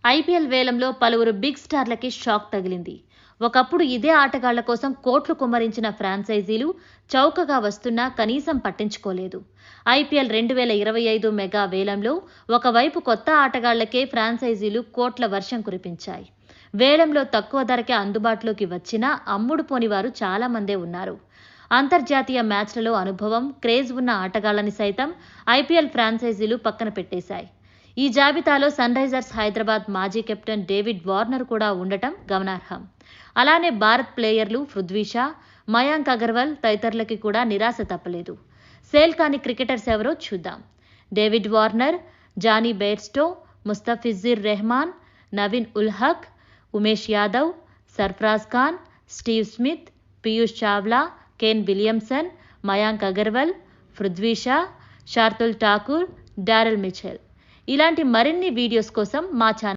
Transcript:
IPL వేలంలో పలువురు big స్టార్లకి shock తగిలింది. ఒకప్పుడు ఇదే ఆటగాళ్ల కోసం కోట్లు కుమ్మరించిన ఫ్రాంచైజీలు చౌకగా వస్తున్నా కనీసం పట్టించుకోలేదు. ఐపీఎల్ 2025 మెగా వేలంలో ఒకవైపు కొత్త ఆటగాళ్లకే ఫ్రాంచైజీలు కోట్ల వర్షం కురిపించాయి. వేలంలో తక్కువ ధరకే అందుబాటులోకి వచ్చినా అమ్ముడుపోని వారు చాలా మందే ఉన్నారు. అంతర్జాతీయ మ్యాచ్లలో అనుభవం, క్రేజ్ ఉన్న ఆటగాళ్లని సైతం ఐపీఎల్ ఫ్రాంచైజీలు పక్కన పెట్టేశాయి. ఈ జాబితాలో సన్ రైజర్స్ హైదరాబాద్ మాజీ కెప్టెన్ డేవిడ్ వార్నర్ కూడా ఉండటం గమనార్హం. అలానే భారత్ ప్లేయర్లు పృథ్వీ షా, మయాంక్ అగర్వాల్ తదితరులకి కూడా నిరాశ తప్పలేదు. సేల్ కాని క్రికెటర్స్ ఎవరో చూద్దాం. David Warner, Jonny Bairstow, Mustafizur Rahman, Naveen ul Haq, Umesh Yadav, Sarfaraz Khan, Steve Smith, Piyush Chawla, Kane Williamson, Mayank Agarwal, Prithvi Shaw, Shardul Thakur, Daryl Mitchell. ఇలాంటి మరిన్ని వీడియోస్ కోసం మా ఛానల్